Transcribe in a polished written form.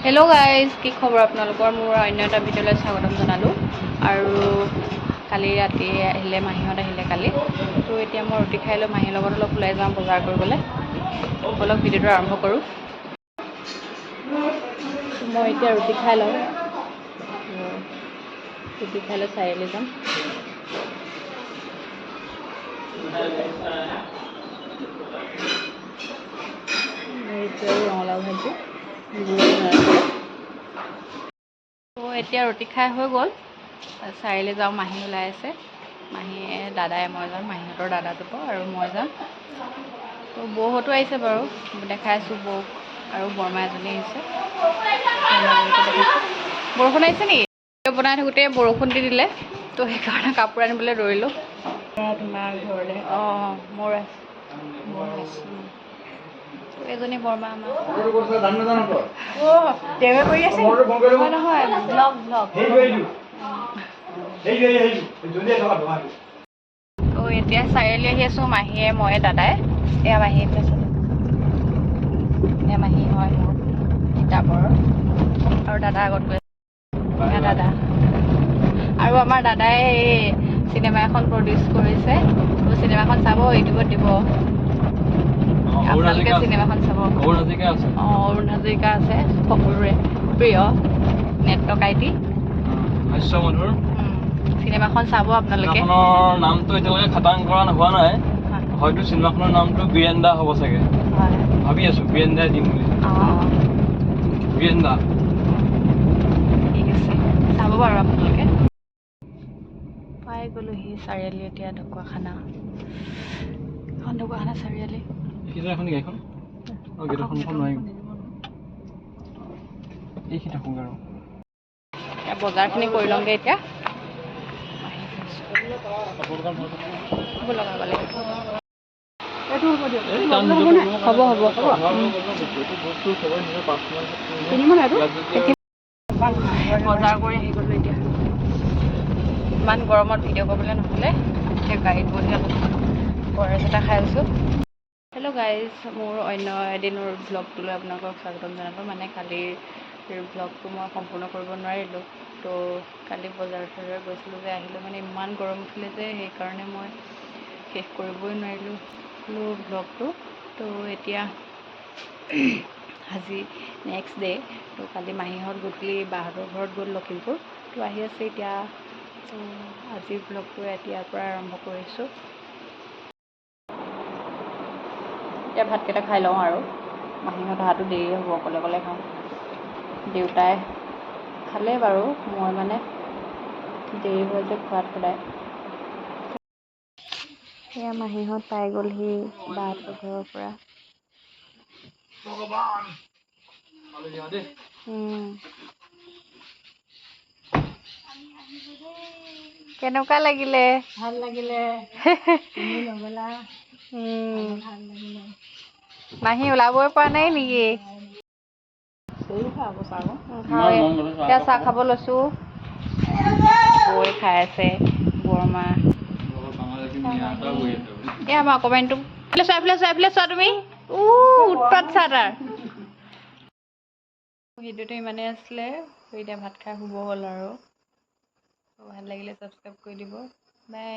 Hello' guys, কি খবৰ আপোনালোকৰ? মোৰ অন্য এটা ভিডিঅ'লৈ স্বাগতম জনালোঁ। আৰু কালি ৰাতি আহিলে মাহীহঁত আহিলে কালি, তো এতিয়া মই ৰুটি খাই লৈ মাহীৰ লগত অলপ ওলাই যাওঁ বজাৰ কৰিবলৈ। অলপ ভিডিঅ'টো আৰম্ভ কৰোঁ। মই এতিয়া ৰুটি খাই লওঁ, চাৰিআলি যাম। ৰঙালাও ভাজি তো এতিয়া ৰুটি খাই হৈ গ'ল। চাৰিআলি যাওঁ, মাহী ওলাই আছে। মাহীয়ে দাদাই মই যাম, মাহীহঁতৰ দাদা যাব আৰু মই যাম। তো বৌহঁতো আহিছে বাৰু, দেখাইছোঁ বৌক, আৰু বৰমা এজনী আহিছে। বৰষুণ আহিছে নেকি? ভিডিঅ' বনাই থাকোঁতে বৰষুণ দি দিলে, তো সেইকাৰণে কাপোৰ আনিবলৈ দৌৰিলোঁ। তোমাৰ ঘৰলৈ মোৰ আছে। এজনী বৰমা আমাৰ নহয় ব্লগ তো এতিয়া চাৰিআলি আহি আছোঁ, মাহীয়ে মই দাদাই। এয়া মাহী, এয়া মাহী হয় মোৰ কিতাপৰ, আৰু দাদা আগত গৈ আছে। দাদা আৰু আমাৰ দাদাই এই চিনেমা এখন প্ৰডিউচ কৰিছে, তো চিনেমাখন চাব, ইউটিউবত দিব। আপোনালোকে চিনেমাখন চাব। অৰুণ হাজৰিকা আছে, সকলোৰে প্ৰিয় নেত্ৰকাইটি হাস্যমধুৰ চিনেমাখন চাব আপোনালোকে। চিনেমাখনৰ নামটো এতিয়ালৈকে খাটাং কৰা হোৱা নাই, হয়তো চিনেমাখনৰ নামটো বীৰেন্দা হ'ব চাগে। ভাবি আছোঁ বীৰেন্দাই দিম বুলি। বীৰেন্দা ঠিক আছে, চাব বাৰু আপোনালোকে। পাই গ'লোহি চাৰিআলি, এতিয়া ঢকুৱাখানা। এখন ঢকুৱাখানা চাৰিআলি। এখন গাড়ীখন গেটখন নোৱাৰিম, এইখিনি থাকোঁ আৰু বজাৰখিনি কৰি লওঁগৈ এতিয়া। হ'ব বজাৰ কৰি আহি গ'লোঁ এতিয়া। ইমান গৰমত ভিডিঅ' কৰিবলৈ নহ'লে, এতিয়া গাড়ীত বহি অলপ গৰেজ এটা খাই আছোঁ। হেল্ল' গাইজ, মোৰ অন্য এদিনৰ ব্লগটোলৈ আপোনালোকক স্বাগতম জনালোঁ। মানে কালিৰ ব্লগটো মই সম্পূৰ্ণ কৰিব নোৱাৰিলোঁ। তো কালি বজাৰ গৈছিলোঁ যে, আহিলোঁ মানে ইমান গৰম উঠিলে যে, সেইকাৰণে মই শেষ কৰিবই নোৱাৰিলোঁ ব্লগটো। তো এতিয়া আজি নেক্সট ডে'। তো কালি মাহীহঁত গধূলি বাহঁতৰ ঘৰত গ'ল লখিমপুৰ, তো আহি আছে এতিয়া। তো আজিৰ ব্লগটো এতিয়াৰ পৰা আৰম্ভ কৰিছোঁ। এতিয়া ভাতকেইটা খাই লওঁ আৰু মাহীহঁত অহাটো দেৰি হ'ব, অকলে অকলে খাওঁ। দেউতাই খালে বাৰু, মই মানে দেৰি হৈ যে খোৱাত সদায়। সেয়া মাহীহঁত পাই গ'লহি বাহঁতৰ ঘৰৰ পৰা। কেনেকুৱা লাগিলে? ভাল লাগিলে। তুমি নগলা, ভাল লাগিলে। মাহী ওলাবই পৰা নাই নেকি? এতিয়া চাহ খাব লৈছোঁ। বৈ খাই আছে, বৰমা। এয়া আমাৰ অকমানিটো এইফালে চোৱা তুমি। উৎপাত চা তাৰ। ভিডিঅ'টো ইমানেই আছিলে, এতিয়া ভাত খাই শুব হ'ল আৰু। ভাল লাগিলে ছাবস্ক্ৰাইব কৰি দিব। বাই।